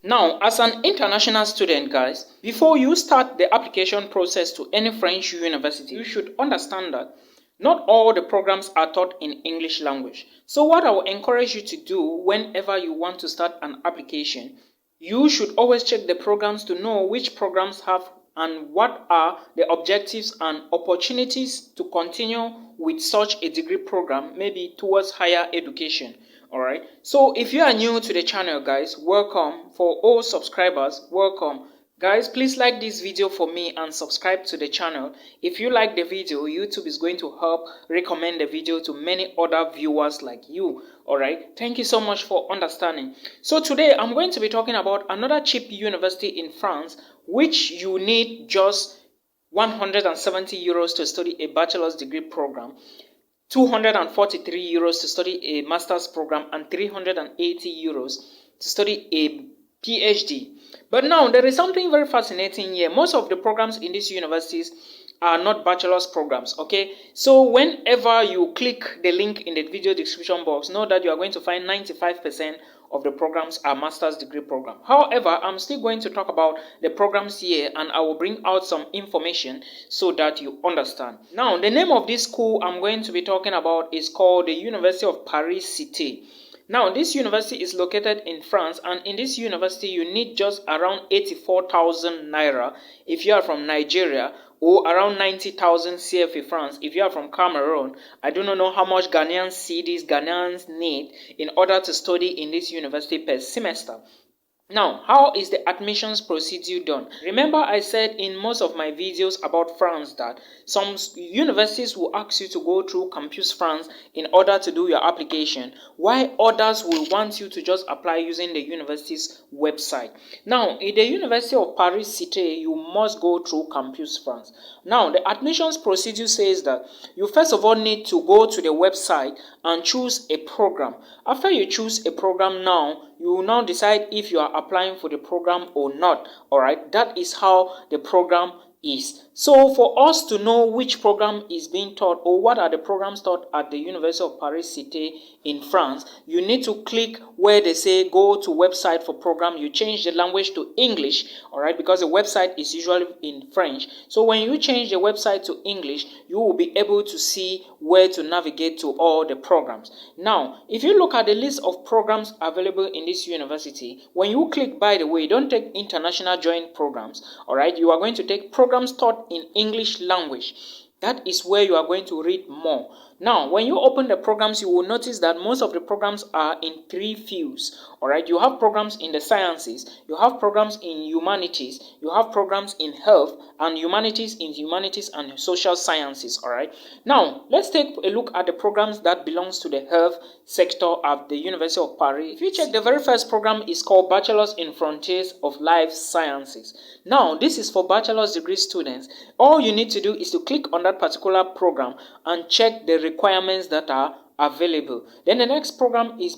Now, as an international student, guys, before you start the application process to any French university, you should understand that not all the programs are taught in English language. So what I will encourage you to do whenever you want to start an application, you should always check the programs to know which programs have and what are the objectives and opportunities to continue with such a degree program, maybe towards higher education. Alright, so if you are new to the channel, guys, welcome. For all subscribers, welcome. Guys, please like this video for me and subscribe to the channel. If you like the video, YouTube is going to help recommend the video to many other viewers like you. Alright, thank you so much for understanding. So today I'm going to be talking about another cheap university in France, which you need just 170 euros to study a bachelor's degree program, 243 euros to study a master's program, and 380 euros to study a PhD. But now there is something very fascinating here. Most of the programs in these universities are not bachelor's programs, okay? So whenever you click the link in the video description box, know that you are going to find 95% of the programs are master's degree program. However, I'm still going to talk about the programs here, and I will bring out some information so that you understand. Now, the name of this school I'm going to be talking about is called the University of Paris Cité. Now, this university is located in France, and in this university you need just around 84,000 naira if you are from Nigeria, or around 90,000 CFA francs if you are from Cameroon. I do not know how much Ghanaian cedis Ghanaians need in order to study in this university per semester. Now, how is the admissions procedure done? Remember, I said in most of my videos about France that some universities will ask you to go through Campus France in order to do your application, while others will want you to just apply using the university's website. Now, in the University of Paris Cité, you must go through Campus France. Now, the admissions procedure says that you first of all need to go to the website and choose a program. After you choose a program, now you will now decide if you are applying for the program or not. All right, that is how the program is. So for us to know which program is being taught or what are the programs taught at the University of Paris Cité in France, you need to click where they say go to website for program. You change the language to English, all right, because the website is usually in French. So when you change the website to English, you will be able to see where to navigate to all the programs. Now, if you look at the list of programs available in this university, when you click, by the way, don't take international joint programs, all right, you are going to take programs taught in English language. That is where you are going to read more. Now, when you open the programs, you will notice that most of the programs are in three fields. All right, you have programs in the sciences, you have programs in humanities, you have programs in health, and humanities in humanities and social sciences. All right. Now, let's take a look at the programs that belongs to the health sector at the University of Paris. If you check, the very first program is called Bachelor's in Frontiers of Life Sciences. Now, this is for bachelor's degree students. All you need to do is to click on that particular program and check the requirements that are available. Then the next program is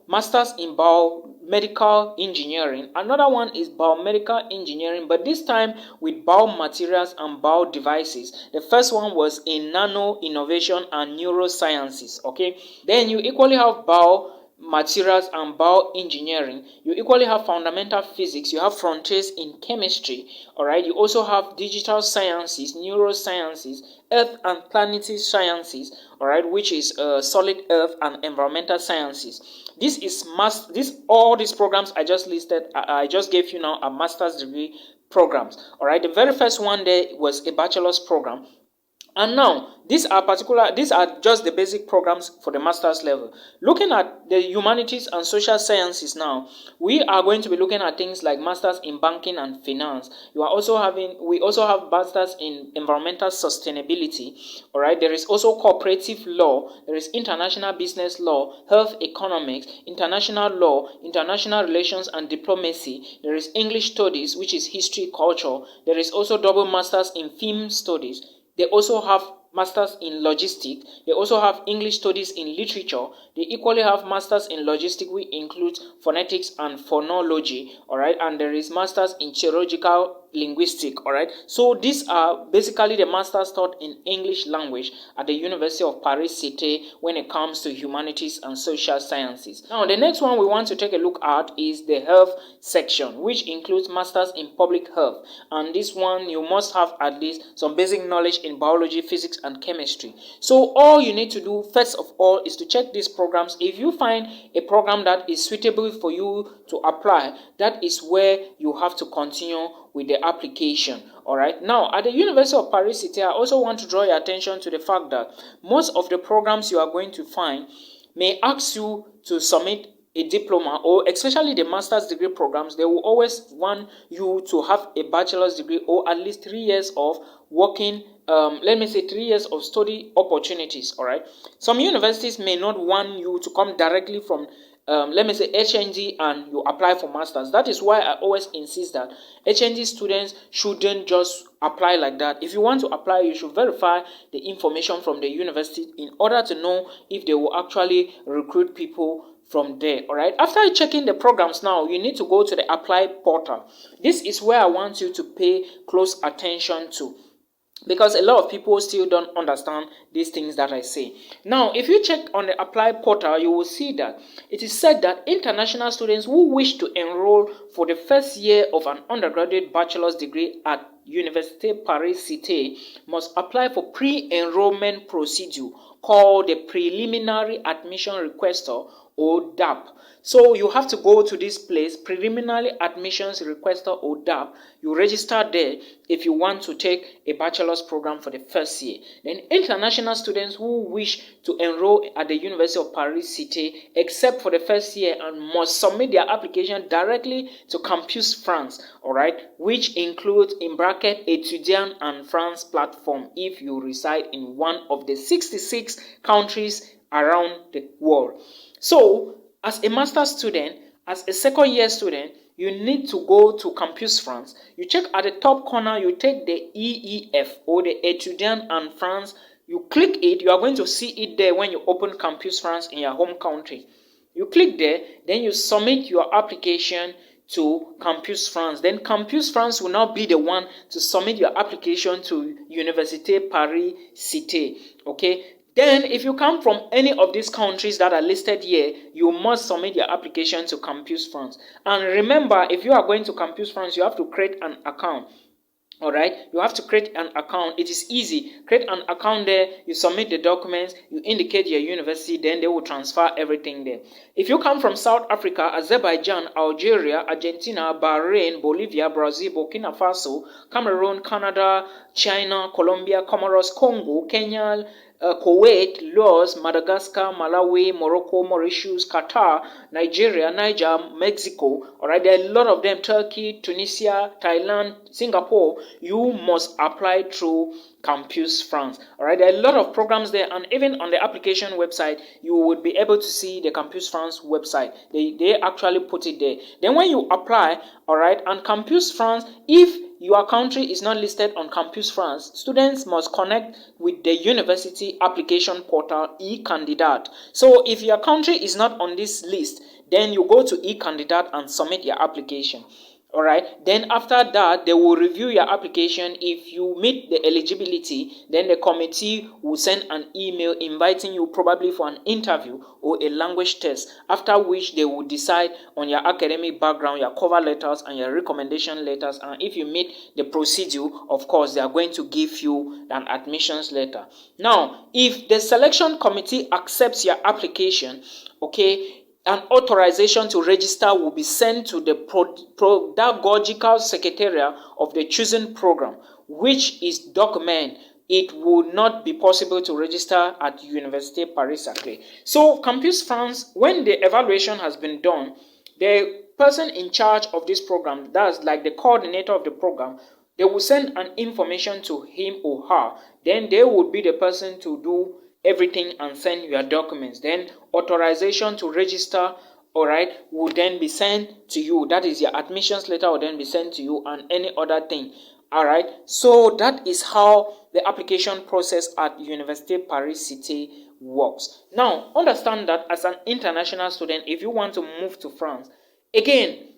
Masters in Biomedical Engineering. Another one is Biomedical Engineering, but this time with biomaterials and biodevices. The first one was in Nano Innovation and Neurosciences. Okay, then you equally have Biomaterials and bioengineering. You equally have fundamental physics. You have frontiers in chemistry. All right, you also have digital sciences, neurosciences, earth and planetary sciences, all right, which is solid earth and environmental sciences. All these programs I just listed, I just gave you now, are master's degree programs. All right, the very first one there was a bachelor's program. And now, these are just the basic programs for the master's level. Looking at the humanities and social sciences now, we are going to be looking at things like masters in banking and finance. We also have masters in environmental sustainability. All right, there is also cooperative law, there is international business law, health economics, international law, international relations and diplomacy. There is English studies, which is history culture. There is also double masters in film studies. They also have masters in logistics. They also have English studies in literature. They equally have masters in logistics, which includes phonetics and phonology. All right, and there is masters in theological linguistic. All right, so these are basically the masters taught in English language at the University of Paris Cité when it comes to humanities and social sciences. Now the next one we want to take a look at is the health section, which includes masters in public health, and this one you must have at least some basic knowledge in biology, physics and chemistry. So all you need to do first of all is to check these programs. If you find a program that is suitable for you to apply, that is where you have to continue with the application. All right, now at the University of Paris Cité, I also want to draw your attention to the fact that most of the programs you are going to find may ask you to submit a diploma, or especially the master's degree programs, they will always want you to have a bachelor's degree or at least 3 years of working, let me say 3 years of study opportunities. All right, some universities may not want you to come directly from let me say HND and you apply for masters. That is why I always insist that HND students shouldn't just apply like that. If you want to apply, you should verify the information from the university in order to know if they will actually recruit people from there. All right, after checking the programs, now you need to go to the apply portal. This is where I want you to pay close attention to, because a lot of people still don't understand these things that I say. Now, if you check on the apply portal, you will see that it is said that international students who wish to enroll for the first year of an undergraduate bachelor's degree at Université Paris Cité must apply for pre-enrollment procedure called the Preliminary Admission Requester, or DAP. So you have to go to this place, Preliminary Admissions Requester, or DAP. You register there if you want to take a bachelor's program for the first year. Then international students who wish to enroll at the University of Paris Cité, except for the first year, and must submit their application directly to Campus France, all right, which includes in bracket Étudiants en France platform if you reside in one of the 66 countries around the world. So, as a master's student, as a second year student, you need to go to Campus France. You check at the top corner, you take the EEF, or the Étudiants en France. You click it, you are going to see it there when you open Campus France in your home country. You click there, then you submit your application to Campus France. Then Campus France will now be the one to submit your application to Université Paris Cité. Okay. Then, if you come from any of these countries that are listed here, you must submit your application to Campus France. And remember, if you are going to Campus France, you have to create an account. All right, you have to create an account. It is easy. Create an account there, you submit the documents, you indicate your university, then they will transfer everything there. If you come from South Africa, Azerbaijan, Algeria, Argentina, Bahrain, Bolivia, Brazil, Burkina Faso, Cameroon, Canada, China, Colombia, Comoros, Congo, Kenya, Kuwait, Laos, Madagascar, Malawi, Morocco, Mauritius, Qatar, Nigeria, Niger, Mexico, alright, there are a lot of them, Turkey, Tunisia, Thailand, Singapore, you must apply through Campus France. Alright, there are a lot of programs there, and even on the application website, you would be able to see the Campus France website. They actually put it there. Then when you apply, alright, and Campus France, if your country is not listed on Campus France, students must connect with the university application portal eCandidate. So if your country is not on this list, then you go to eCandidate and submit your application. Alright, then after that, they will review your application. If you meet the eligibility, then the committee will send an email inviting you probably for an interview or a language test, after which they will decide on your academic background, your cover letters and your recommendation letters, and if you meet the procedure, of course, they are going to give you an admissions letter. Now, if the selection committee accepts your application, okay, an authorization to register will be sent to the pedagogical secretariat of the chosen program, which is document. It would not be possible to register at Université Paris Saclay. So, Campus France, when the evaluation has been done, the person in charge of this program, that's like the coordinator of the program, they will send an information to him or her. Then they would be the person to do everything and send your documents. Then authorization to register, all right, will then be sent to you. That is, your admissions letter will then be sent to you, and any other thing. All right, so that is how the application process at Université Paris Cité works. Now, understand that as an international student, if you want to move to France, again,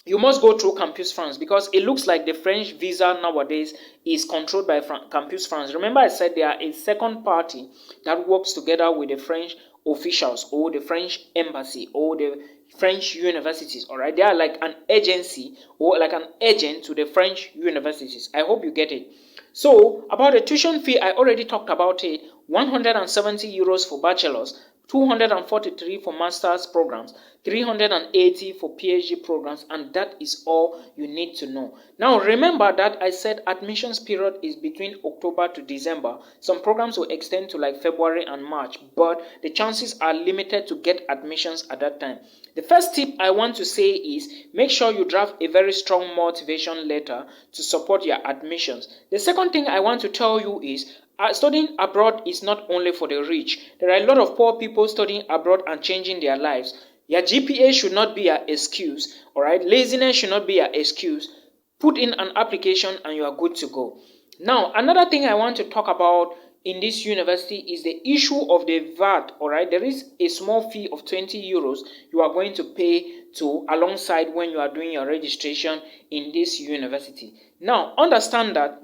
you must go through Campus France, because it looks like the French visa nowadays is controlled by Campus France. Remember, I said they are a second party that works together with the French officials or the French embassy or the French universities. All right, they are like an agency or like an agent to the French universities. I hope you get it. So about the tuition fee, I already talked about it. 170 euros for bachelors, 243 for master's programs, 380 for PhD programs, and that is all you need to know. Now remember that I said admissions period is between October to December. Some programs will extend to like February and March, but the chances are limited to get admissions at that time. The first tip I want to say is make sure you draft a very strong motivation letter to support your admissions. The second thing I want to tell you is studying abroad is not only for the rich. There are a lot of poor people studying abroad and changing their lives. Your GPA should not be your excuse, alright? Laziness should not be your excuse. Put in an application and you are good to go. Now, another thing I want to talk about in this university is the issue of the VAT, alright? There is a small fee of 20 euros you are going to pay to alongside when you are doing your registration in this university. Now, understand that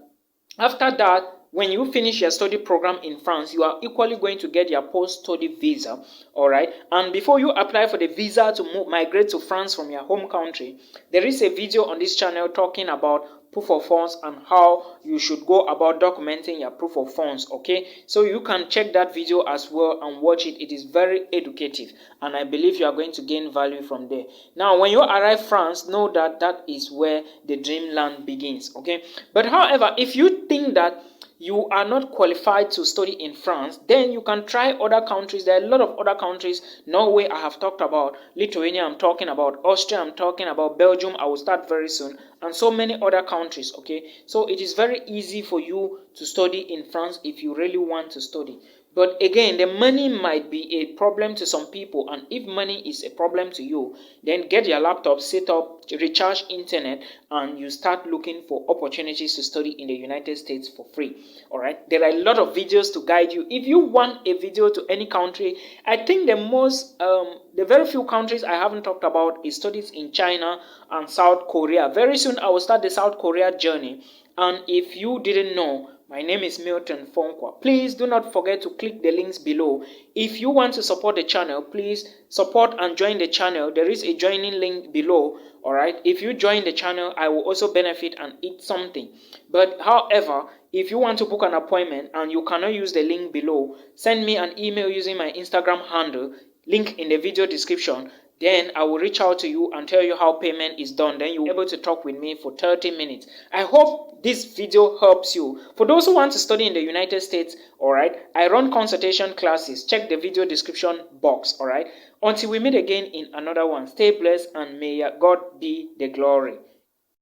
after that, when you finish your study program in France, you are equally going to get your post-study visa, alright? And before you apply for the visa to migrate to France from your home country, there is a video on this channel talking about proof of funds and how you should go about documenting your proof of funds, okay? So you can check that video as well and watch it. It is very educative and I believe you are going to gain value from there. Now, when you arrive France, know that that is where the dreamland begins, okay? But however, if you think that you are not qualified to study in France, then you can try other countries. There are a lot of other countries. Norway, I have talked about. Lithuania, I'm talking about. Austria, I'm talking about. Belgium, I will start very soon. And so many other countries, okay? So it is very easy for you to study in France if you really want to study. But again, the money might be a problem to some people, and if money is a problem to you, then get your laptop, set up, recharge internet, and you start looking for opportunities to study in the United States for free. All right, there are a lot of videos to guide you. If you want a video to any country, I think the very few countries I haven't talked about is studies in China and South Korea. Very soon I will start the South Korea journey, and if you didn't know, my name is Milton Fonkwa. Please do not forget to click the links below. If you want to support the channel, please support and join the channel. There is a joining link below. Alright, if you join the channel, I will also benefit and eat something. But however, if you want to book an appointment and you cannot use the link below, send me an email using my Instagram handle, link in the video description. Then I will reach out to you and tell you how payment is done. Then you'll be able to talk with me for 30 minutes. I hope this video helps you. For those who want to study in the United States, alright, I run consultation classes. Check the video description box, alright. Until we meet again in another one, stay blessed and may God be the glory.